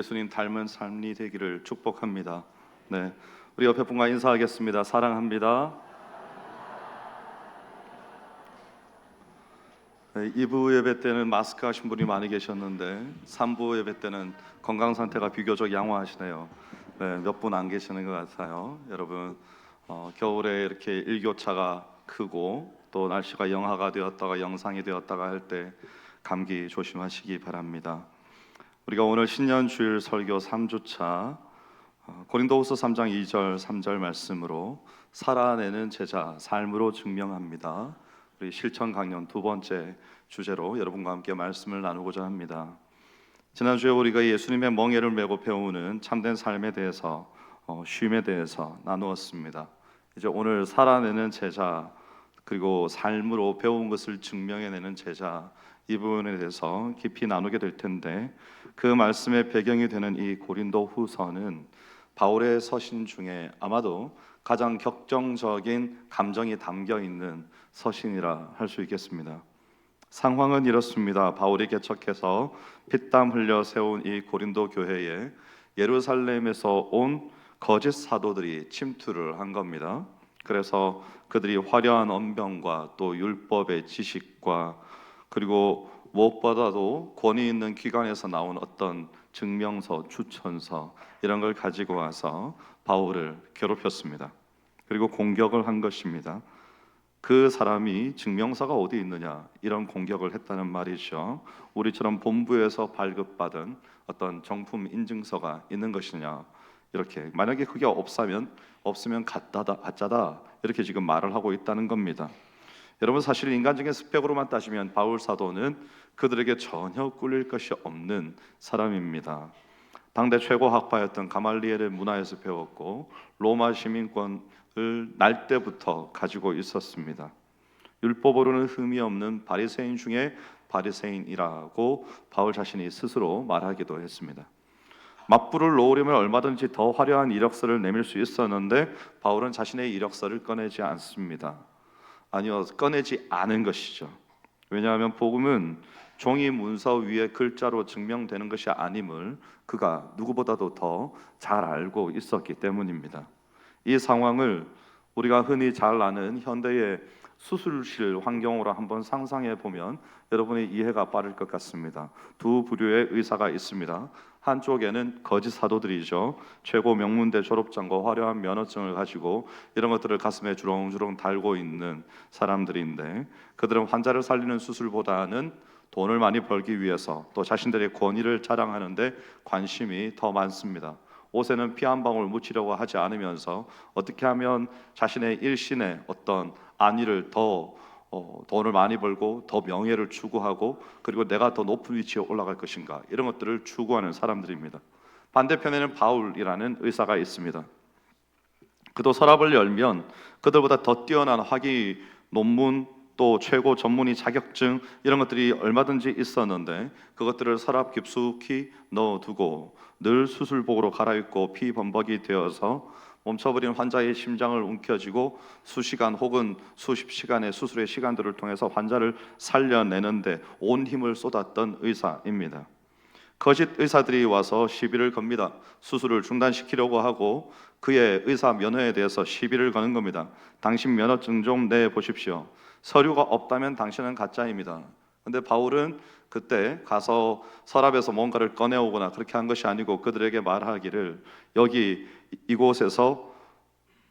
예수님 닮은 삶이 되기를 축복합니다. 네, 우리 옆에 분과 인사하겠습니다. 사랑합니다. 네, 2부 예배 때는 마스크 하신 분이 많이 계셨는데 3부 예배 때는 건강 상태가 비교적 양호하시네요. 네, 몇 분 안 계시는 것 같아요. 여러분, 겨울에 이렇게 일교차가 크고 또 날씨가 영하가 되었다가 영상이 되었다가 할 때 감기 조심하시기 바랍니다. 우리가 오늘 신년 주일 설교 3주차 고린도후서 3장 2절 3절 말씀으로 살아내는 제자 삶으로 증명합니다. 우리 실천 강연 두 번째 주제로 여러분과 함께 말씀을 나누고자 합니다. 지난주에 우리가 예수님의 멍에를 메고 배우는 참된 삶에 대해서 쉼에 대해서 나누었습니다. 이제 오늘 살아내는 제자 그리고 삶으로 배운 것을 증명해내는 제자 이 부분에 대해서 깊이 나누게 될 텐데, 그 말씀의 배경이 되는 이 고린도 후서는 바울의 서신 중에 아마도 가장 격정적인 감정이 담겨 있는 서신이라 할 수 있겠습니다. 상황은 이렇습니다. 바울이 개척해서 피땀 흘려 세운 이 고린도 교회에 예루살렘에서 온 거짓 사도들이 침투를 한 겁니다. 그래서 그들이 화려한 언변과 또 율법의 지식과 그리고 무엇보다도 권위 있는 기관에서 나온 어떤 증명서, 추천서 이런 걸 가지고 와서 바울을 괴롭혔습니다. 그리고 공격을 한 것입니다. 그 사람이 증명서가 어디 있느냐 이런 공격을 했다는 말이죠. 우리처럼 본부에서 발급받은 어떤 정품 인증서가 있는 것이냐, 이렇게 만약에 그게 없으면 가짜다 이렇게 지금 말을 하고 있다는 겁니다. 여러분, 사실 인간적인 스펙으로만 따지면 바울 사도는 그들에게 전혀 꿀릴 것이 없는 사람입니다. 당대 최고 학파였던 가말리엘의 문화에서 배웠고 로마 시민권을 날 때부터 가지고 있었습니다. 율법으로는 흠이 없는 바리새인 중에 바리새인이라고 바울 자신이 스스로 말하기도 했습니다. 맞불을 놓으려면 얼마든지 더 화려한 이력서를 내밀 수 있었는데 바울은 자신의 이력서를 꺼내지 않습니다. 아니요, 꺼내지 않은 것이죠. 왜냐하면 복음은 종이 문서 위에 글자로 증명되는 것이 아님을 그가 누구보다도 더 잘 알고 있었기 때문입니다. 이 상황을 우리가 흔히 잘 아는 현대의 수술실 환경으로 한번 상상해 보면 여러분의 이해가 빠를 것 같습니다. 두 부류의 의사가 있습니다. 한쪽에는 거짓 사도들이죠. 최고 명문대 졸업장과 화려한 면허증을 가지고 이런 것들을 가슴에 주렁주렁 달고 있는 사람들인데, 그들은 환자를 살리는 수술보다는 돈을 많이 벌기 위해서 또 자신들의 권위를 자랑하는데 관심이 더 많습니다. 옷에는 피 한 방울 묻히려고 하지 않으면서 어떻게 하면 자신의 일신의 어떤 안위를 더 돈을 많이 벌고 더 명예를 추구하고 그리고 내가 더 높은 위치에 올라갈 것인가, 이런 것들을 추구하는 사람들입니다. 반대편에는 바울이라는 의사가 있습니다. 그도 서랍을 열면 그들보다 더 뛰어난 학위 논문 또 최고 전문의 자격증 이런 것들이 얼마든지 있었는데 그것들을 서랍 깊숙이 넣어두고 늘 수술복으로 갈아입고 피범벅이 되어서 멈춰버린 환자의 심장을 움켜쥐고 수시간 혹은 수십 시간의 수술의 시간들을 통해서 환자를 살려내는데 온 힘을 쏟았던 의사입니다. 거짓 의사들이 와서 시비를 겁니다. 수술을 중단시키려고 하고 그의 의사 면허에 대해서 시비를 거는 겁니다. 당신 면허증 좀 내보십시오. 서류가 없다면 당신은 가짜입니다. 근데 바울은 그때 가서 서랍에서 뭔가를 꺼내오거나 그렇게 한 것이 아니고 그들에게 말하기를, 여기 이곳에서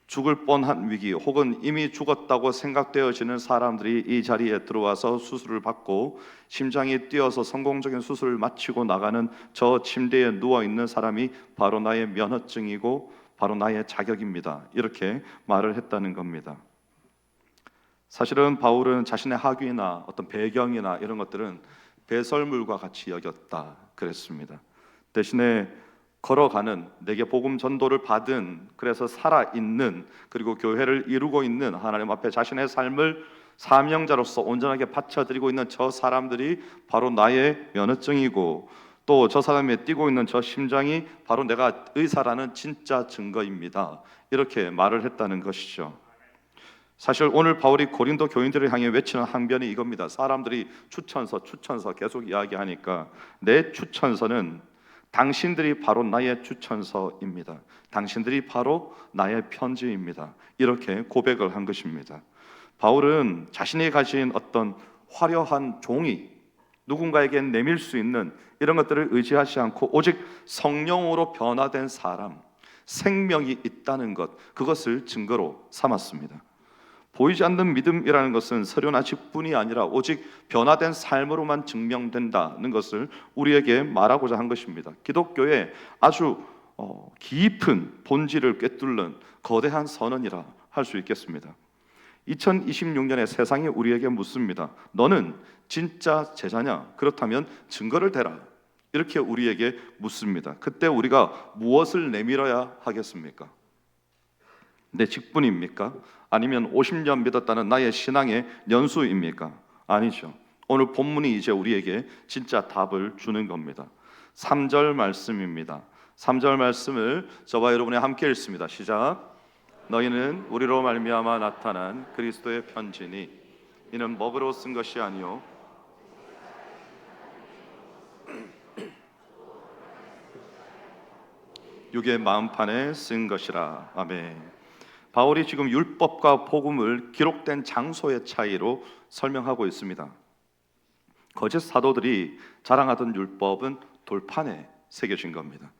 죽을 뻔한 위기 혹은 이미 죽었다고 생각되어지는 사람들이 이 자리에 들어와서 수술을 받고 심장이 뛰어서 성공적인 수술을 마치고 나가는 저 침대에 누워있는 사람이 바로 나의 면허증이고 바로 나의 자격입니다. 이렇게 말을 했다는 겁니다. 사실은 바울은 자신의 학위나 어떤 배경이나 이런 것들은 배설물과 같이 여겼다 그랬습니다. 대신에 걸어가는, 내게 복음 전도를 받은, 그래서 살아있는 그리고 교회를 이루고 있는 하나님 앞에 자신의 삶을 사명자로서 온전하게 바쳐드리고 있는 저 사람들이 바로 나의 면허증이고 또 저 사람이 뛰고 있는 저 심장이 바로 내가 의사라는 진짜 증거입니다. 이렇게 말을 했다는 것이죠. 사실 오늘 바울이 고린도 교인들을 향해 외치는 항변이 이겁니다. 사람들이 추천서 계속 이야기하니까 내 추천서는 당신들이 바로 나의 추천서입니다. 당신들이 바로 나의 편지입니다. 이렇게 고백을 한 것입니다. 바울은 자신이 가진 어떤 화려한 종이, 누군가에게 내밀 수 있는 이런 것들을 의지하지 않고 오직 성령으로 변화된 사람, 생명이 있다는 것, 그것을 증거로 삼았습니다. 보이지 않는 믿음이라는 것은 서류나치뿐이 아니라 오직 변화된 삶으로만 증명된다는 것을 우리에게 말하고자 한 것입니다. 기독교의 아주 깊은 본질을 꿰뚫는 거대한 선언이라 할 수 있겠습니다. 2026년에 세상이 우리에게 묻습니다. 너는 진짜 제자냐? 그렇다면 증거를 대라. 이렇게 우리에게 묻습니다. 그때 우리가 무엇을 내밀어야 하겠습니까? 내 직분입니까? 아니면 50년 믿었다는 나의 신앙의 연수입니까? 아니죠. 오늘 본문이 이제 우리에게 진짜 답을 주는 겁니다. 3절 말씀입니다. 3절 말씀을 저와 여러분이 함께 읽습니다. 시작. 너희는 우리로 말미암아 나타난 그리스도의 편지니 이는 먹으로 쓴 것이 아니요 육의 마음판에 쓴 것이라. 아멘. 바울이 지금 율법과 복음을 기록된 장소의 차이로 설명하고 있습니다. 거짓 사도들이 자랑하던 율법은 돌판에 새겨진 겁니다.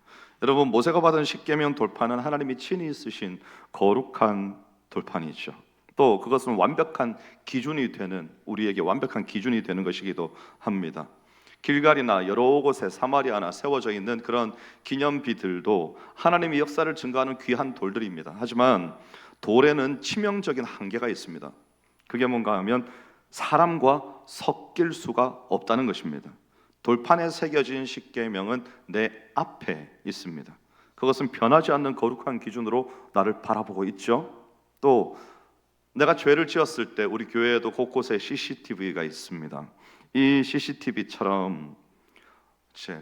여러분, 모세가 받은 십계명 돌판은 하나님이 친히 쓰신 거룩한 돌판이죠. 또 그것은 완벽한 기준이 되는, 우리에게 완벽한 기준이 되는 것이기도 합니다. 길갈이나 여러 곳에 사마리아나 세워져 있는 그런 기념비들도 하나님의 역사를 증거하는 귀한 돌들입니다. 하지만 돌에는 치명적인 한계가 있습니다. 그게 뭔가 하면 사람과 섞일 수가 없다는 것입니다. 돌판에 새겨진 십계명은 내 앞에 있습니다. 그것은 변하지 않는 거룩한 기준으로 나를 바라보고 있죠. 또 내가 죄를 지었을 때 우리 교회에도 곳곳에 CCTV가 있습니다. 이 CCTV처럼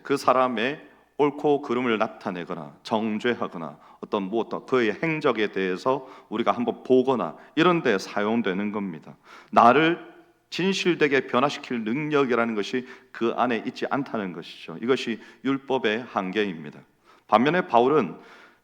그 사람의 옳고 그름을 나타내거나 정죄하거나 어떤 그의 행적에 대해서 우리가 한번 보거나 이런 데 사용되는 겁니다. 나를 진실되게 변화시킬 능력이라는 것이 그 안에 있지 않다는 것이죠. 이것이 율법의 한계입니다. 반면에 바울은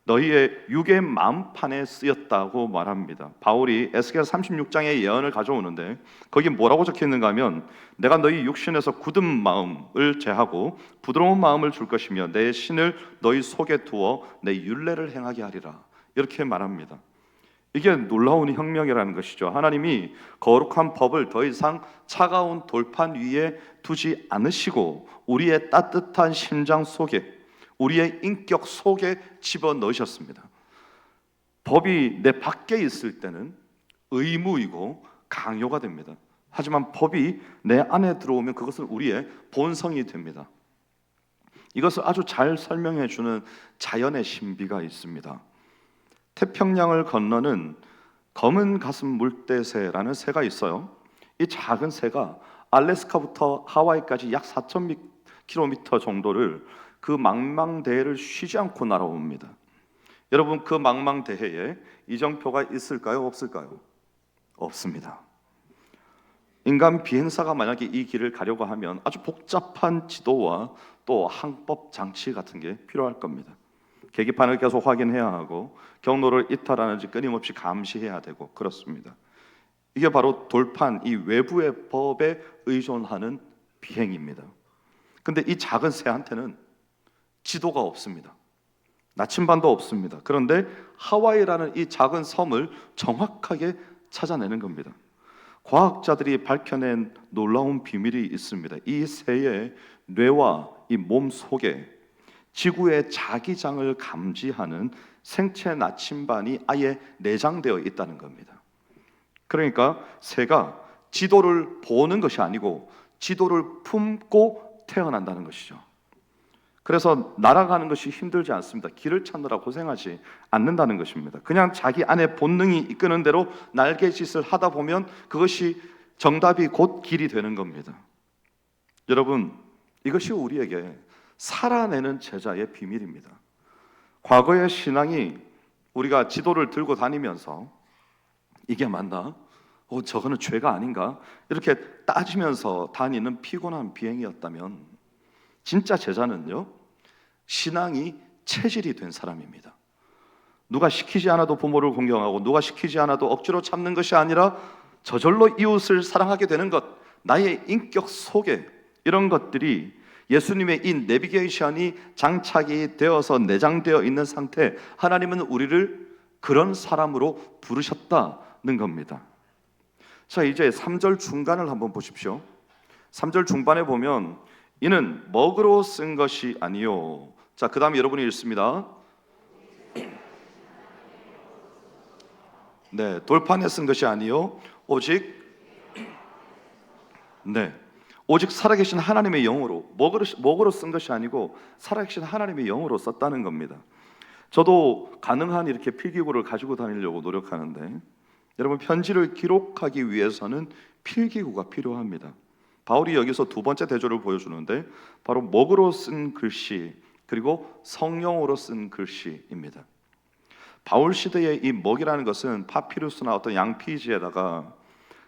너희의 육의 마음판에 쓰였다고 말합니다. 바울이 에스겔 36장의 예언을 가져오는데 거기 뭐라고 적혀 있는가 하면 내가 너희 육신에서 굳은 마음을 제하고 부드러운 마음을 줄 것이며 내 신을 너희 속에 두어 내 율례를 행하게 하리라. 이렇게 말합니다. 이게 놀라운 혁명이라는 것이죠. 하나님이 거룩한 법을 더 이상 차가운 돌판 위에 두지 않으시고 우리의 따뜻한 심장 속에, 우리의 인격 속에 집어넣으셨습니다. 법이 내 밖에 있을 때는 의무이고 강요가 됩니다. 하지만 법이 내 안에 들어오면 그것은 우리의 본성이 됩니다. 이것을 아주 잘 설명해 주는 자연의 신비가 있습니다. 태평양을 건너는 검은 가슴 물대새라는 새가 있어요. 이 작은 새가 알래스카부터 하와이까지 약 4,000km 정도를 그 망망대해를 쉬지 않고 날아옵니다. 여러분, 그 망망대해에 이정표가 있을까요? 없을까요? 없습니다. 인간 비행사가 만약에 이 길을 가려고 하면 아주 복잡한 지도와 또 항법 장치 같은 게 필요할 겁니다. 계기판을 계속 확인해야 하고 경로를 이탈하는지 끊임없이 감시해야 되고 그렇습니다. 이게 바로 돌판, 이 외부의 법에 의존하는 비행입니다. 근데 이 작은 새한테는 지도가 없습니다. 나침반도 없습니다. 그런데 하와이라는 이 작은 섬을 정확하게 찾아내는 겁니다. 과학자들이 밝혀낸 놀라운 비밀이 있습니다. 이 새의 뇌와 이 몸 속에 지구의 자기장을 감지하는 생체 나침반이 아예 내장되어 있다는 겁니다. 그러니까 새가 지도를 보는 것이 아니고 지도를 품고 태어난다는 것이죠. 그래서 날아가는 것이 힘들지 않습니다. 길을 찾느라 고생하지 않는다는 것입니다. 그냥 자기 안에 본능이 이끄는 대로 날갯짓을 하다 보면 그것이 정답이 곧 길이 되는 겁니다. 여러분, 이것이 우리에게 살아내는 제자의 비밀입니다. 과거의 신앙이 우리가 지도를 들고 다니면서 이게 맞나? 저거는 죄가 아닌가? 이렇게 따지면서 다니는 피곤한 비행이었다면 진짜 제자는요, 신앙이 체질이 된 사람입니다. 누가 시키지 않아도 부모를 공경하고 누가 시키지 않아도 억지로 참는 것이 아니라 저절로 이웃을 사랑하게 되는 것, 나의 인격 속에 이런 것들이 예수님의 이 내비게이션이 장착이 되어서 내장되어 있는 상태, 하나님은 우리를 그런 사람으로 부르셨다는 겁니다. 자, 이제 3절 중간을 한번 보십시오. 3절 중반에 보면 이는 먹으로 쓴 것이 아니요. 자, 그 다음에 여러분이 읽습니다. 네, 돌판에 쓴 것이 아니요 오직 오직 살아계신 하나님의 영으로, 먹으로 쓴 것이 아니고 살아계신 하나님의 영으로 썼다는 겁니다. 저도 가능한 이렇게 필기구를 가지고 다니려고 노력하는데, 여러분, 편지를 기록하기 위해서는 필기구가 필요합니다. 바울이 여기서 두 번째 대조를 보여주는데 바로 먹으로 쓴 글씨 그리고 성령으로 쓴 글씨입니다. 바울 시대의 이 먹이라는 것은 파피루스나 어떤 양피지에다가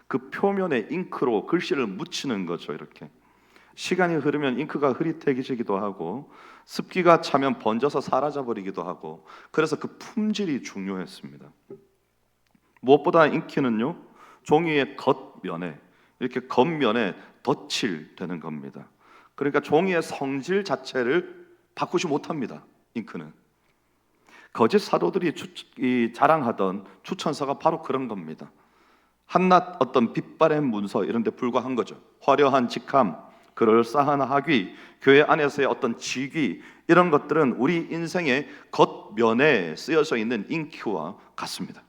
그 표면에 잉크로 글씨를 묻히는 거죠. 이렇게 시간이 흐르면 잉크가 흐릿해지기도 하고 습기가 차면 번져서 사라져 버리기도 하고, 그래서 그 품질이 중요했습니다. 무엇보다 잉크는요, 종이의 겉면에 이렇게 겉면에 덧칠되는 겁니다. 그러니까 종이의 성질 자체를 바꾸지 못합니다. 잉크는 거짓 사도들이 자랑하던 추천서가 바로 그런 겁니다. 한낱 어떤 빛바랜 문서 이런 데 불과한 거죠. 화려한 직함, 그럴싸한 학위, 교회 안에서의 어떤 직위, 이런 것들은 우리 인생의 겉면에 쓰여져 있는 잉크와 같습니다.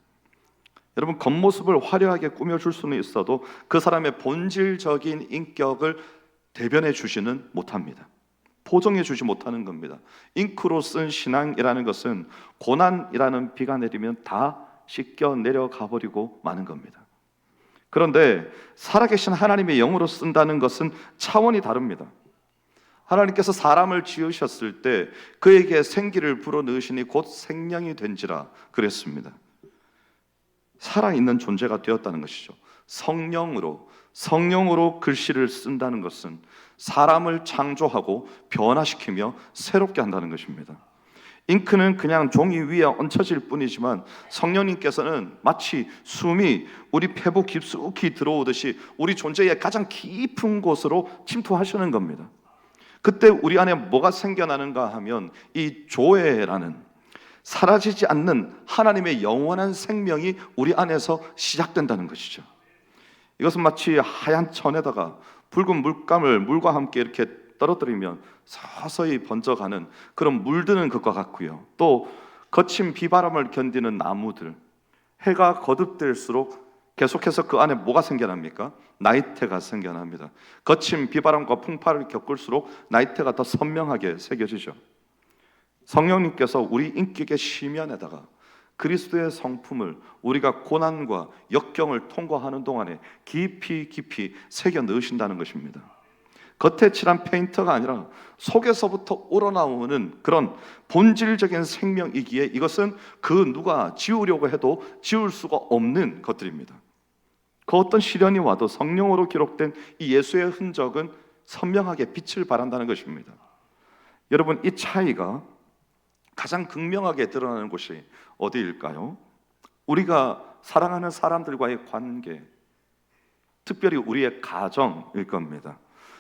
여러분, 겉모습을 화려하게 꾸며줄 수는 있어도 그 사람의 본질적인 인격을 대변해 주지는 못합니다. 포정해 주지 못하는 겁니다. 잉크로 쓴 신앙이라는 것은 고난이라는 비가 내리면 다 씻겨 내려가 버리고 마는 겁니다. 그런데 살아계신 하나님의 영으로 쓴다는 것은 차원이 다릅니다. 하나님께서 사람을 지으셨을 때 그에게 생기를 불어넣으시니 곧 생명이 된지라 그랬습니다. 살아있는 존재가 되었다는 것이죠. 성령으로 글씨를 쓴다는 것은 사람을 창조하고 변화시키며 새롭게 한다는 것입니다. 잉크는 그냥 종이 위에 얹혀질 뿐이지만 성령님께서는 마치 숨이 우리 폐부 깊숙이 들어오듯이 우리 존재의 가장 깊은 곳으로 침투하시는 겁니다. 그때 우리 안에 뭐가 생겨나는가 하면 이 조회라는 사라지지 않는 하나님의 영원한 생명이 우리 안에서 시작된다는 것이죠. 이것은 마치 하얀 천에다가 붉은 물감을 물과 함께 이렇게 떨어뜨리면 서서히 번져가는 그런 물드는 것과 같고요. 또 거친 비바람을 견디는 나무들, 해가 거듭될수록 계속해서 그 안에 뭐가 생겨납니까? 나이테가 생겨납니다. 거친 비바람과 풍파를 겪을수록 나이테가 더 선명하게 새겨지죠. 성령님께서 우리 인격의 심연에다가 그리스도의 성품을 우리가 고난과 역경을 통과하는 동안에 깊이 새겨 넣으신다는 것입니다. 겉에 칠한 페인터가 아니라 속에서부터 우러나오는 그런 본질적인 생명이기에 이것은 그 누가 지우려고 해도 지울 수가 없는 것들입니다. 그 어떤 시련이 와도 성령으로 기록된 이 예수의 흔적은 선명하게 빛을 발한다는 것입니다. 여러분, 이 차이가 가장 극명하게 드러나는 곳이 어디일까요? 우리가 사랑하는 사람들과의 관계, 특별히 우리의 가정일 겁니다.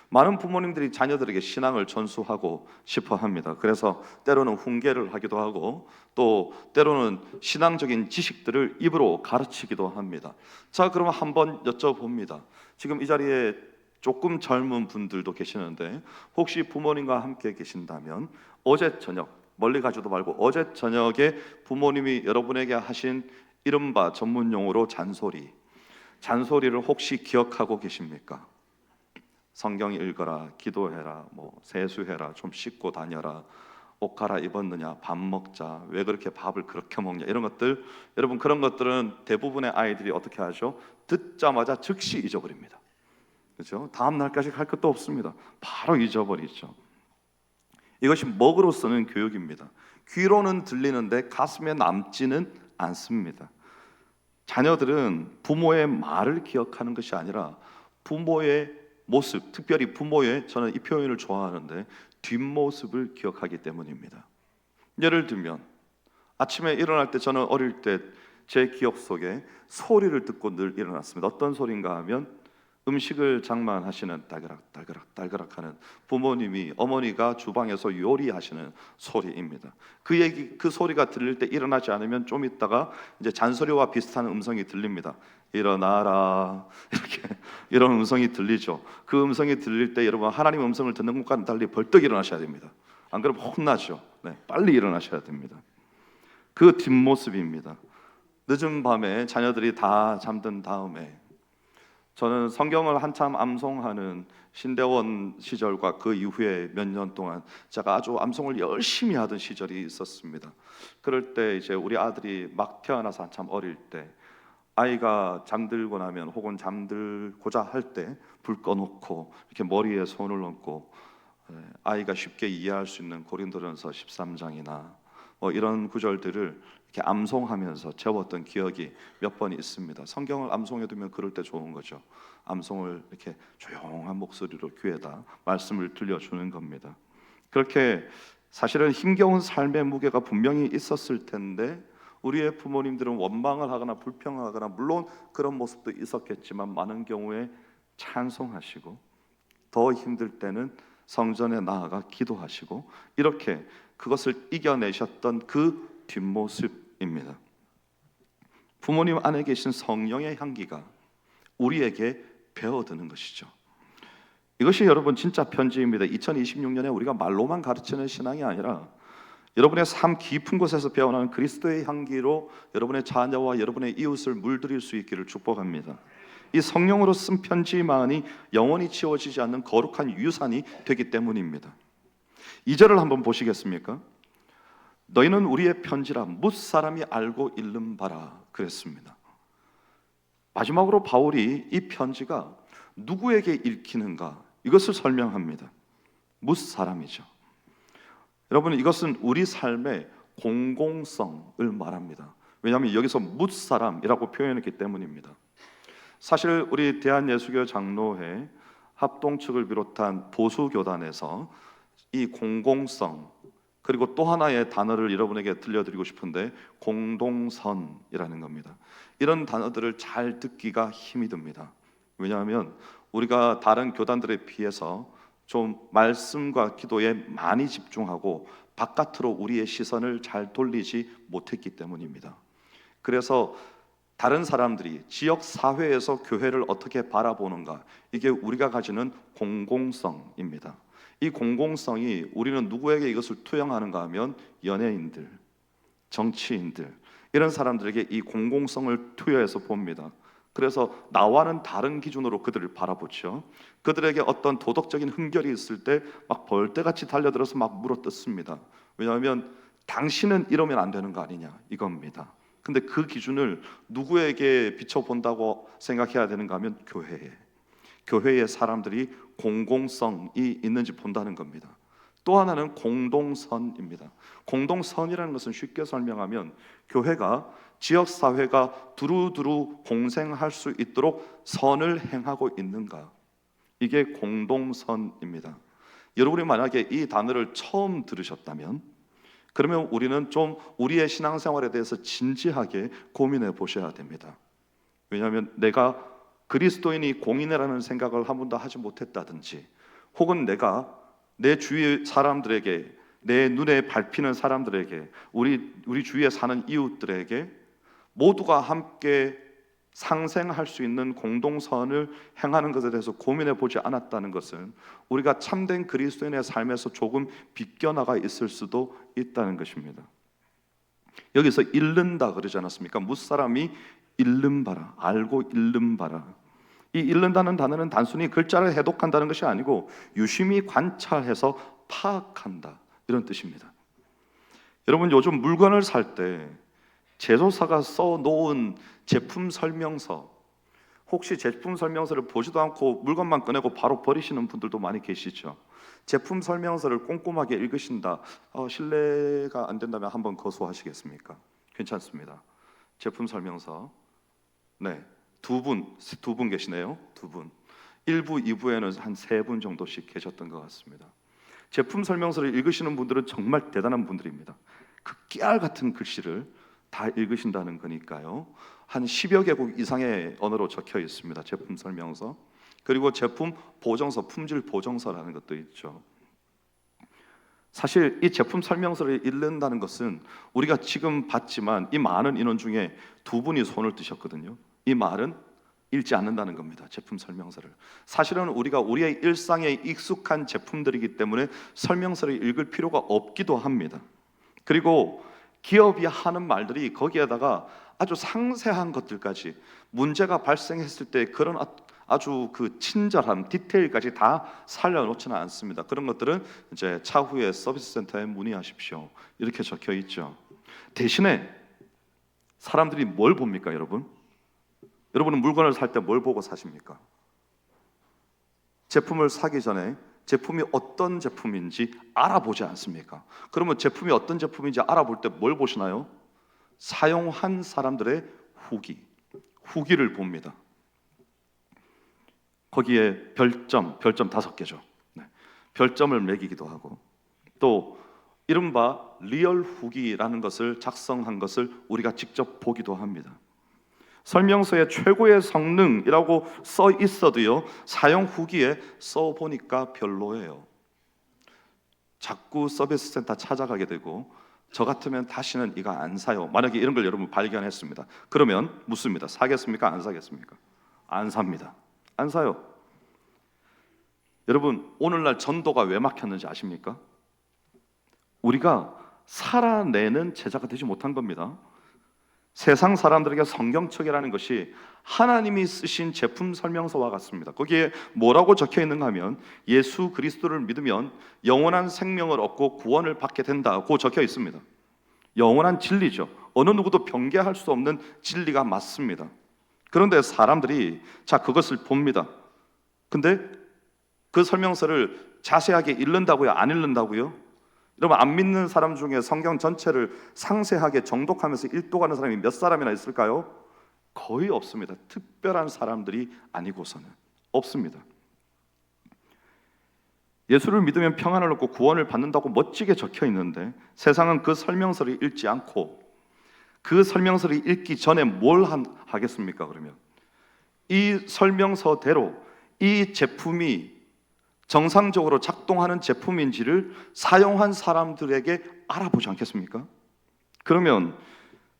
많은 부모님들이 자녀들에게 신앙을 전수하고 싶어 합니다. 그래서 때로는 훈계를 하기도 하고 또 때로는 신앙적인 지식들을 입으로 가르치기도 합니다. 자, 그러면 한번 여쭤봅니다. 지금 이 자리에 조금 젊은 분들도 계시는데 혹시 부모님과 함께 계신다면 어제 저녁, 멀리 가지도 말고 어제 저녁에 부모님이 여러분에게 하신 이른바 전문용어로 잔소리를 혹시 기억하고 계십니까? 성경 읽어라, 기도해라, 세수해라, 좀 씻고 다녀라, 옷 갈아입었느냐, 밥 먹자, 왜 그렇게 밥을 그렇게 먹냐, 이런 것들. 여러분, 그런 것들은 대부분의 아이들이 어떻게 하죠? 듣자마자 즉시 잊어버립니다. 그렇죠? 다음 날까지 할 것도 없습니다. 바로 잊어버리죠. 이것이 먹으로 쓰는 교육입니다. 귀로는 들리는데 가슴에 남지는 않습니다. 자녀들은 부모의 말을 기억하는 것이 아니라 부모의 모습, 특별히 부모의, 저는 이 표현을 좋아하는데 뒷모습을 기억하기 때문입니다. 예를 들면 아침에 일어날 때, 저는 어릴 때 제 기억 속에 소리를 듣고 늘 일어났습니다. 어떤 소리인가 하면 음식을 장만하시는 딸그락 하는 부모님이, 어머니가 주방에서 요리하시는 소리입니다. 그 소리가 들릴 때 일어나지 않으면 좀 있다가 이제 잔소리와 비슷한 음성이 들립니다. 일어나라, 이렇게 이런 음성이 들리죠. 그 음성이 들릴 때 여러분, 하나님 음성을 듣는 것과는 달리 벌떡 일어나셔야 됩니다. 안 그러면 혼나죠. 네, 빨리 일어나셔야 됩니다. 그 뒷모습입니다. 늦은 밤에 자녀들이 다 잠든 다음에 저는 성경을 한참 암송하는 신대원 시절과 그 이후에 몇 년 동안 제가 아주 암송을 열심히 하던 시절이 있었습니다. 그럴 때 이제 우리 아들이 막 태어나서 한참 어릴 때, 아이가 잠들고 나면 혹은 잠들고자 할 때 불 꺼놓고 이렇게 머리에 손을 얹고 아이가 쉽게 이해할 수 있는 고린도전서 13장이나 이런 구절들을 이렇게 암송하면서 채웠던 기억이 몇 번 있습니다. 성경을 암송해두면 그럴 때 좋은 거죠. 암송을 이렇게 조용한 목소리로 귀에다 말씀을 들려주는 겁니다. 그렇게 사실은 힘겨운 삶의 무게가 분명히 있었을 텐데 우리의 부모님들은 원망을 하거나 불평하거나, 물론 그런 모습도 있었겠지만 많은 경우에 찬송하시고, 더 힘들 때는 성전에 나아가 기도하시고, 이렇게 그것을 이겨내셨던 그 뒷모습입니다. 부모님 안에 계신 성령의 향기가 우리에게 배어드는 것이죠. 이것이 여러분 진짜 편지입니다. 2026년에 우리가 말로만 가르치는 신앙이 아니라 여러분의 삶 깊은 곳에서 배어나는 그리스도의 향기로 여러분의 자녀와 여러분의 이웃을 물들일 수 있기를 축복합니다. 이 성령으로 쓴 편지만이 영원히 지워지지 않는 거룩한 유산이 되기 때문입니다. 2절을 한번 보시겠습니까? 너희는 우리의 편지라 뭇 사람이 알고 읽는 바라 그랬습니다. 마지막으로 바울이 이 편지가 누구에게 읽히는가, 이것을 설명합니다. 뭇 사람이죠. 여러분, 이것은 우리 삶의 공공성을 말합니다. 왜냐하면 여기서 뭇 사람이라고 표현했기 때문입니다. 사실 우리 대한예수교 장로회 합동 측을 비롯한 보수교단에서 이 공공성, 그리고 또 하나의 단어를 여러분에게 들려드리고 싶은데 공동선이라는 겁니다. 이런 단어들을 잘 듣기가 힘이 듭니다. 왜냐하면 우리가 다른 교단들에 비해서 좀 말씀과 기도에 많이 집중하고 바깥으로 우리의 시선을 잘 돌리지 못했기 때문입니다. 그래서 다른 사람들이 지역 사회에서 교회를 어떻게 바라보는가, 이게 우리가 가지는 공공성입니다. 이 공공성이, 우리는 누구에게 이것을 투영하는가 하면 연예인들, 정치인들, 이런 사람들에게 이 공공성을 투여해서 봅니다. 그래서 나와는 다른 기준으로 그들을 바라보죠. 그들에게 어떤 도덕적인 흠결이 있을 때 막 벌떼같이 달려들어서 막 물어뜯습니다. 왜냐하면 당신은 이러면 안 되는 거 아니냐, 이겁니다. 근데 그 기준을 누구에게 비춰본다고 생각해야 되는가 하면 교회의 사람들이 공공성이 있는지 본다는 겁니다. 또 하나는 공동선입니다. 공동선이라는 것은 쉽게 설명하면 교회가, 지역사회가 두루두루 공생할 수 있도록 선을 행하고 있는가, 이게 공동선입니다. 여러분이 만약에 이 단어를 처음 들으셨다면 그러면 우리는 좀 우리의 신앙생활에 대해서 진지하게 고민해 보셔야 됩니다. 왜냐하면 내가 그리스도인이 공인이라는 생각을 한 번도 하지 못했다든지, 혹은 내가 내 주위 사람들에게, 내 눈에 밟히는 사람들에게, 우리 주위에 사는 이웃들에게 모두가 함께 상생할 수 있는 공동선을 행하는 것에 대해서 고민해 보지 않았다는 것은 우리가 참된 그리스도인의 삶에서 조금 비껴나가 있을 수도 있다는 것입니다. 여기서 읽는다 그러지 않았습니까? 무사람이 읽는 바라, 알고 읽는 바라. 이 읽는다는 단어는 단순히 글자를 해독한다는 것이 아니고 유심히 관찰해서 파악한다, 이런 뜻입니다. 여러분, 요즘 물건을 살 때 제조사가 써놓은 제품 설명서, 혹시 제품 설명서를 보지도 않고 물건만 꺼내고 바로 버리시는 분들도 많이 계시죠. 제품 설명서를 꼼꼼하게 읽으신다, 신뢰가 안 된다면 한번 거부하시겠습니까? 괜찮습니다. 제품 설명서, 네, 두 분 계시네요. 두 분. 1부, 2부에는 한 3분 정도씩 계셨던 것 같습니다. 제품 설명서를 읽으시는 분들은 정말 대단한 분들입니다. 그 깨알 같은 글씨를 다 읽으신다는 거니까요. 한 10여 개국 이상의 언어로 적혀 있습니다. 제품 설명서. 그리고 제품 보정서, 품질 보정서라는 것도 있죠. 사실 이 제품 설명서를 읽는다는 것은 우리가 지금 봤지만 이 많은 인원 중에 두 분이 손을 드셨거든요. 이 말은 읽지 않는다는 겁니다. 제품 설명서를. 사실은 우리가 우리의 일상에 익숙한 제품들이기 때문에 설명서를 읽을 필요가 없기도 합니다. 그리고 기업이 하는 말들이 거기에다가 아주 상세한 것들까지, 문제가 발생했을 때 그런 아주 그 친절함, 디테일까지 다 살려놓지는 않습니다. 그런 것들은 이제 차후에 서비스 센터에 문의하십시오, 이렇게 적혀 있죠. 대신에 사람들이 뭘 봅니까, 여러분? 여러분은 물건을 살 때 뭘 보고 사십니까? 제품을 사기 전에 제품이 어떤 제품인지 알아보지 않습니까? 그러면 제품이 어떤 제품인지 알아볼 때 뭘 보시나요? 사용한 사람들의 후기를 봅니다. 거기에 별점 5개죠. 별점을 매기기도 하고, 또 이른바 리얼 후기라는 것을 작성한 것을 우리가 직접 보기도 합니다. 설명서에 최고의 성능이라고 써 있어도요, 사용 후기에 써 보니까 별로예요. 자꾸 서비스 센터 찾아가게 되고, 저 같으면 다시는 이거 안 사요. 만약에 이런 걸 여러분 발견했습니다. 그러면 묻습니다. 사겠습니까? 안 사겠습니까? 안 삽니다. 안 사요. 여러분, 오늘날 전도가 왜 막혔는지 아십니까? 우리가 살아내는 제자가 되지 못한 겁니다. 세상 사람들에게 성경책이라는 것이 하나님이 쓰신 제품 설명서와 같습니다. 거기에 뭐라고 적혀 있는가 하면 예수 그리스도를 믿으면 영원한 생명을 얻고 구원을 받게 된다고 적혀 있습니다. 영원한 진리죠. 어느 누구도 변개할 수 없는 진리가 맞습니다. 그런데 사람들이 그것을 봅니다. 근데 그 설명서를 자세하게 읽는다고요? 안 읽는다고요? 여러분, 안 믿는 사람 중에 성경 전체를 상세하게 정독하면서 읽도가는 사람이 몇 사람이나 있을까요? 거의 없습니다. 특별한 사람들이 아니고서는 없습니다. 예수를 믿으면 평안을 얻고 구원을 받는다고 멋지게 적혀 있는데, 세상은 그 설명서를 읽지 않고 그 설명서를 읽기 전에 뭘 하겠습니까? 그러면 이 설명서대로 이 제품이 정상적으로 작동하는 제품인지를 사용한 사람들에게 알아보지 않겠습니까? 그러면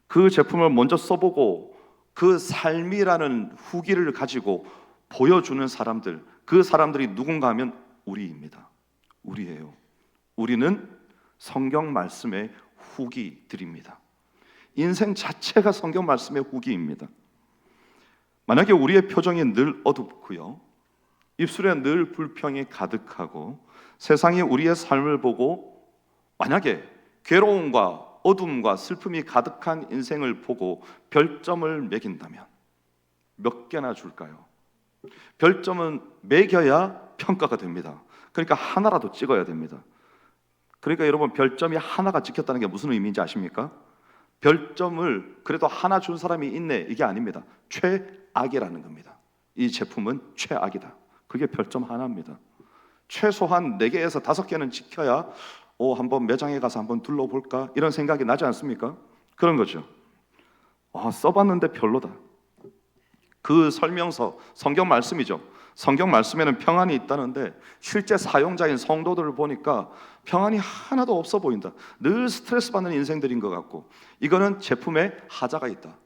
그 제품을 먼저 써보고 그 삶이라는 후기를 가지고 보여주는 사람들, 그 사람들이 누군가 하면 우리입니다. 우리예요. 우리는 성경 말씀의 후기들입니다. 인생 자체가 성경 말씀의 후기입니다. 만약에 우리의 표정이 늘 어둡고요, 입술에 늘 불평이 가득하고, 세상이 우리의 삶을 보고 만약에 괴로움과 어둠과 슬픔이 가득한 인생을 보고 별점을 매긴다면 몇 개나 줄까요? 별점은 매겨야 평가가 됩니다. 그러니까 하나라도 찍어야 됩니다. 그러니까 여러분, 별점이 하나가 찍혔다는 게 무슨 의미인지 아십니까? 별점을 그래도 하나 준 사람이 있네, 이게 아닙니다. 최악이라는 겁니다. 이 제품은 최악이다. 그게 별점 하나입니다. 최소한 4개에서 5개는 지켜야 한번 매장에 가서 한번 둘러볼까, 이런 생각이 나지 않습니까? 그런 거죠. 써봤는데 별로다. 그 설명서, 성경 말씀이죠. 성경 말씀에는 평안이 있다는데 실제 사용자인 성도들을 보니까 평안이 하나도 없어 보인다. 늘 스트레스 받는 인생들인 것 같고, 이거는 제품에 하자가 있다.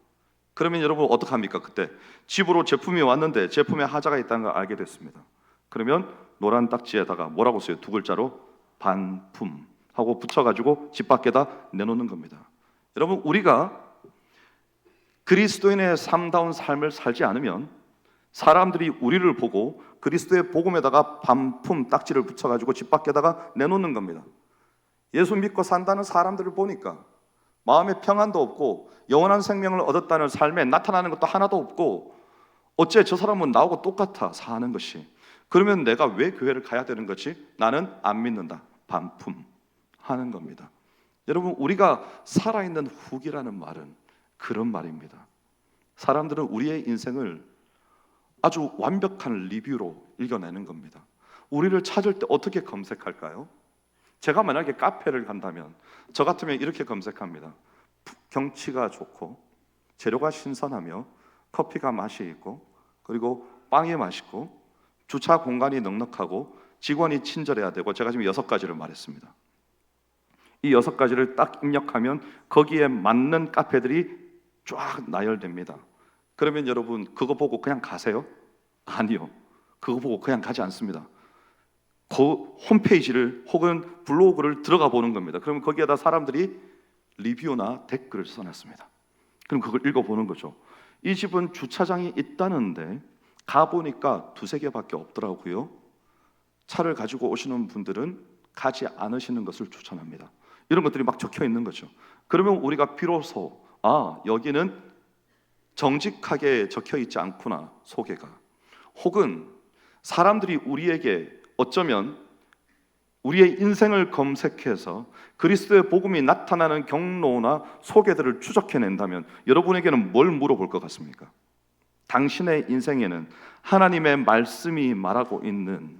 그러면 여러분 어떡합니까? 그때 집으로 제품이 왔는데 제품에 하자가 있다는 걸 알게 됐습니다. 그러면 노란 딱지에다가 뭐라고 써요? 2글자로 반품 하고 붙여가지고 집 밖에다 내놓는 겁니다. 여러분, 우리가 그리스도인의 삶다운 삶을 살지 않으면 사람들이 우리를 보고 그리스도의 복음에다가 반품 딱지를 붙여가지고 집 밖에다가 내놓는 겁니다. 예수 믿고 산다는 사람들을 보니까 마음에 평안도 없고 영원한 생명을 얻었다는 삶에 나타나는 것도 하나도 없고, 어째 저 사람은 나하고 똑같아 사는 것이. 그러면 내가 왜 교회를 가야 되는 거지? 나는 안 믿는다. 반품 하는 겁니다. 여러분, 우리가 살아있는 후기라는 말은 그런 말입니다. 사람들은 우리의 인생을 아주 완벽한 리뷰로 읽어내는 겁니다. 우리를 찾을 때 어떻게 검색할까요? 제가 만약에 카페를 간다면 저 같으면 이렇게 검색합니다. 경치가 좋고 재료가 신선하며 커피가 맛이 있고 그리고 빵이 맛있고 주차 공간이 넉넉하고 직원이 친절해야 되고, 제가 지금 6가지를 말했습니다. 이 6가지를 딱 입력하면 거기에 맞는 카페들이 쫙 나열됩니다. 그러면 여러분 그거 보고 그냥 가세요? 아니요. 그거 보고 그냥 가지 않습니다. 그 홈페이지를 혹은 블로그를 들어가 보는 겁니다. 그러면 거기에다 사람들이 리뷰나 댓글을 써놨습니다. 그럼 그걸 읽어보는 거죠. 이 집은 주차장이 있다는데 가보니까 2-3개밖에 없더라고요. 차를 가지고 오시는 분들은 가지 않으시는 것을 추천합니다. 이런 것들이 막 적혀 있는 거죠. 그러면 우리가 비로소 여기는 정직하게 적혀 있지 않구나, 소개가. 혹은 사람들이 우리에게 어쩌면 우리의 인생을 검색해서 그리스도의 복음이 나타나는 경로나 소개들을 추적해낸다면 여러분에게는 뭘 물어볼 것 같습니까? 당신의 인생에는 하나님의 말씀이 말하고 있는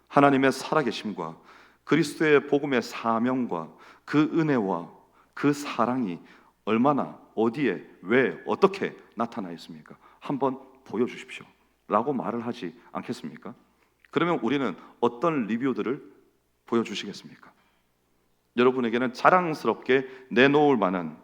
하나님의 살아계심과 그리스도의 복음의 사명과 그 은혜와 그 사랑이 얼마나, 어디에, 왜, 어떻게 나타나 있습니까? 한번 보여주십시오 라고 말을 하지 않겠습니까? 그러면 우리는 어떤 리뷰들을 보여주시겠습니까? 여러분에게는 자랑스럽게 내놓을 만한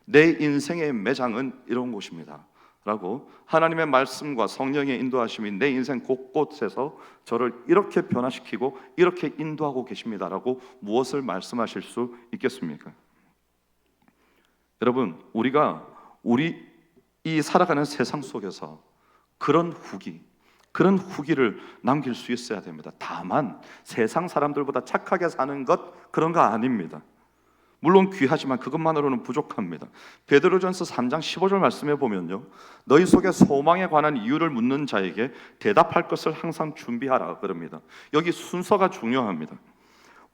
내 인생의 매장은 이런 곳입니다 라고 하나님의 말씀과 성령의 인도하심이 내 인생 곳곳에서 저를 이렇게 변화시키고 이렇게 인도하고 계십니다 라고 무엇을 말씀하실 수 있겠습니까? 여러분, 우리가 이 살아가는 세상 속에서 그런 후기를 남길 수 있어야 됩니다. 다만 세상 사람들보다 착하게 사는 것, 그런 거 아닙니다. 물론 귀하지만 그것만으로는 부족합니다. 베드로전서 3장 15절 말씀해 보면요, 너희 속에 소망에 관한 이유를 묻는 자에게 대답할 것을 항상 준비하라 그럽니다. 여기 순서가 중요합니다.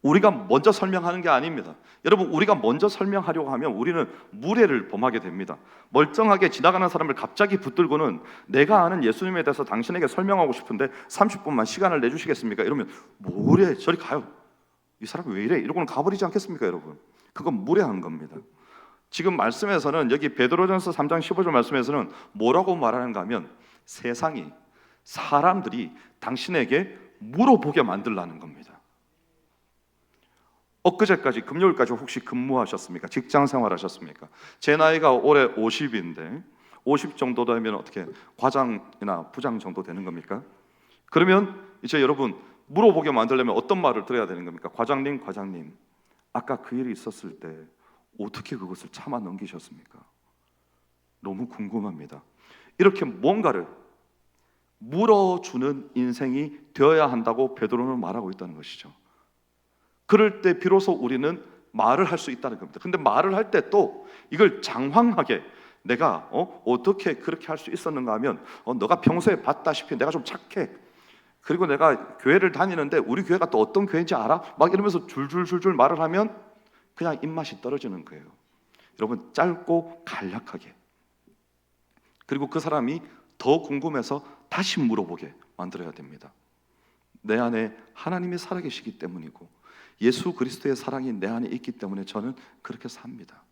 우리가 먼저 설명하는 게 아닙니다. 여러분, 우리가 먼저 설명하려고 하면 우리는 무례를 범하게 됩니다. 멀쩡하게 지나가는 사람을 갑자기 붙들고는 내가 아는 예수님에 대해서 당신에게 설명하고 싶은데 30분만 시간을 내주시겠습니까? 이러면 뭐래, 저리 가요, 이 사람 왜 이래, 이러고는 가버리지 않겠습니까? 여러분, 그건 무례한 겁니다. 지금 말씀에서는, 여기 베드로전서 3장 15절 말씀에서는 뭐라고 말하는가 하면 세상이, 사람들이 당신에게 물어보게 만들라는 겁니다. 엊그제까지, 금요일까지 혹시 근무하셨습니까? 직장 생활하셨습니까? 제 나이가 올해 50인데 50 정도 되면 어떻게 과장이나 부장 정도 되는 겁니까? 그러면 이제 여러분, 물어보게 만들려면 어떤 말을 들어야 되는 겁니까? 과장님, 아까 그 일이 있었을 때 어떻게 그것을 참아 넘기셨습니까? 너무 궁금합니다. 이렇게 뭔가를 물어주는 인생이 되어야 한다고 베드로는 말하고 있다는 것이죠. 그럴 때 비로소 우리는 말을 할 수 있다는 겁니다. 근데 말을 할 때 또 이걸 장황하게 내가 어떻게 그렇게 할 수 있었는가 하면 너가 평소에 봤다시피 내가 좀 착해, 그리고 내가 교회를 다니는데 우리 교회가 또 어떤 교회인지 알아? 막 이러면서 줄줄줄줄 말을 하면 그냥 입맛이 떨어지는 거예요. 여러분, 짧고 간략하게, 그리고 그 사람이 더 궁금해서 다시 물어보게 만들어야 됩니다. 내 안에 하나님이 살아계시기 때문이고 예수 그리스도의 사랑이 내 안에 있기 때문에 저는 그렇게 삽니다.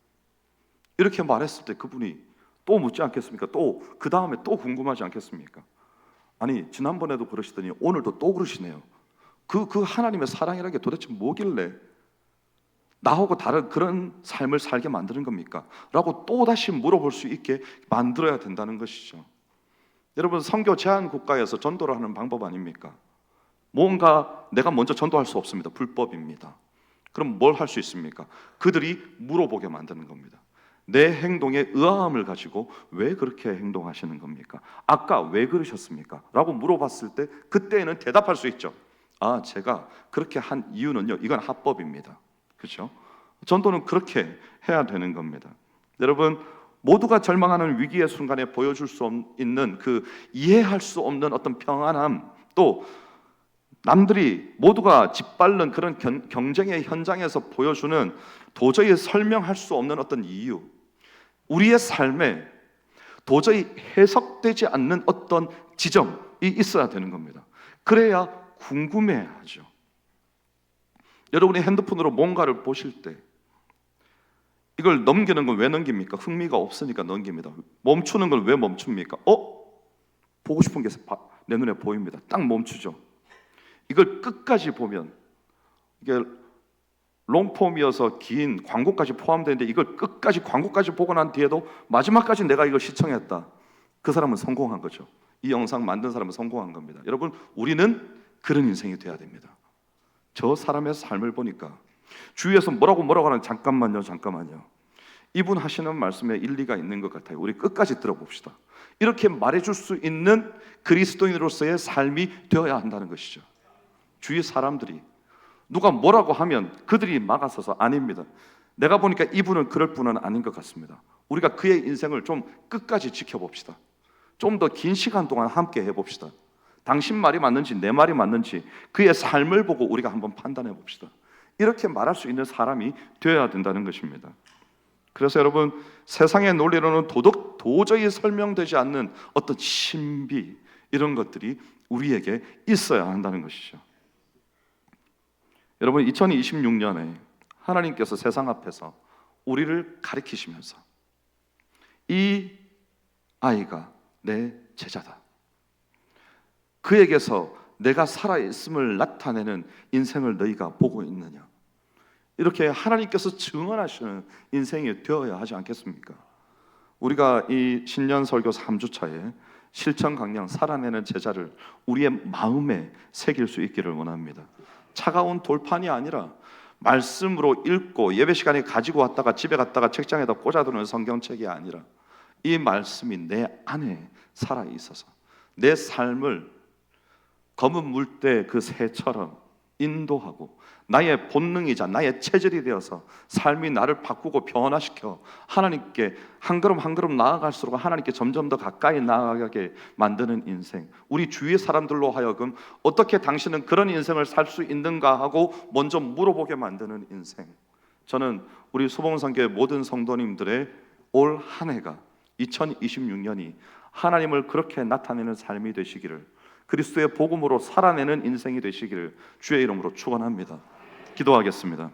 이렇게 말했을 때 그분이 또 묻지 않겠습니까? 또 그 다음에 또 궁금하지 않겠습니까? 아니, 지난번에도 그러시더니 오늘도 또 그러시네요. 그 하나님의 사랑이라는 게 도대체 뭐길래 나하고 다른 그런 삶을 살게 만드는 겁니까? 라고 또다시 물어볼 수 있게 만들어야 된다는 것이죠. 여러분, 선교 제한 국가에서 전도를 하는 방법 아닙니까? 뭔가 내가 먼저 전도할 수 없습니다. 불법입니다. 그럼 뭘 할 수 있습니까? 그들이 물어보게 만드는 겁니다. 내 행동에 의아함을 가지고 왜 그렇게 행동하시는 겁니까? 아까 왜 그러셨습니까? 라고 물어봤을 때 그때는 대답할 수 있죠. 제가 그렇게 한 이유는요, 이건 합법입니다. 그렇죠? 전도는 그렇게 해야 되는 겁니다. 여러분, 모두가 절망하는 위기의 순간에 보여줄 수 있는 그 이해할 수 없는 어떤 평안함, 또 남들이 모두가 짓밟는 그런 경쟁의 현장에서 보여주는 도저히 설명할 수 없는 어떤 이유, 우리의 삶에 도저히 해석되지 않는 어떤 지점이 있어야 되는 겁니다. 그래야 궁금해하죠. 여러분이 핸드폰으로 뭔가를 보실 때 이걸 넘기는 건 왜 넘깁니까? 흥미가 없으니까 넘깁니다. 멈추는 걸 왜 멈춥니까? 보고 싶은 게 내 눈에 보입니다. 딱 멈추죠. 이걸 끝까지 보면, 이게 롱폼이어서 긴 광고까지 포함되는데 이걸 끝까지 광고까지 보고 난 뒤에도 마지막까지 내가 이걸 시청했다. 그 사람은 성공한 거죠. 이 영상 만든 사람은 성공한 겁니다. 여러분, 우리는 그런 인생이 돼야 됩니다. 저 사람의 삶을 보니까 주위에서 뭐라고 하는, 잠깐만요. 이분 하시는 말씀에 일리가 있는 것 같아요. 우리 끝까지 들어봅시다. 이렇게 말해줄 수 있는 그리스도인으로서의 삶이 되어야 한다는 것이죠. 주위 사람들이 누가 뭐라고 하면 그들이 막아서서 아닙니다. 내가 보니까 이분은 그럴 분은 아닌 것 같습니다. 우리가 그의 인생을 좀 끝까지 지켜봅시다. 좀 더 긴 시간 동안 함께 해봅시다. 당신 말이 맞는지 내 말이 맞는지 그의 삶을 보고 우리가 한번 판단해 봅시다. 이렇게 말할 수 있는 사람이 되어야 된다는 것입니다. 그래서 여러분, 세상의 논리로는 도저히 설명되지 않는 어떤 신비, 이런 것들이 우리에게 있어야 한다는 것이죠. 여러분, 2026년에 하나님께서 세상 앞에서 우리를 가리키시면서 이 아이가 내 제자다, 그에게서 내가 살아있음을 나타내는 인생을 너희가 보고 있느냐, 이렇게 하나님께서 증언하시는 인생이 되어야 하지 않겠습니까? 우리가 이 신년 설교 3주차에 실천 강령 살아내는 제자를 우리의 마음에 새길 수 있기를 원합니다. 차가운 돌판이 아니라 말씀으로 읽고 예배 시간에 가지고 왔다가 집에 갔다가 책장에다 꽂아두는 성경책이 아니라 이 말씀이 내 안에 살아 있어서 내 삶을 검은 물때 그 새처럼 인도하고 나의 본능이자 나의 체질이 되어서 삶이 나를 바꾸고 변화시켜 하나님께 한 걸음 한 걸음 나아갈수록 하나님께 점점 더 가까이 나아가게 만드는 인생, 우리 주위의 사람들로 하여금 어떻게 당신은 그런 인생을 살 수 있는가 하고 먼저 물어보게 만드는 인생. 저는 우리 수봉산교회 모든 성도님들의 올 한 해가 2026년이 하나님을 그렇게 나타내는 삶이 되시기를, 그리스도의 복음으로 살아내는 인생이 되시기를 주의 이름으로 축원합니다. 기도하겠습니다.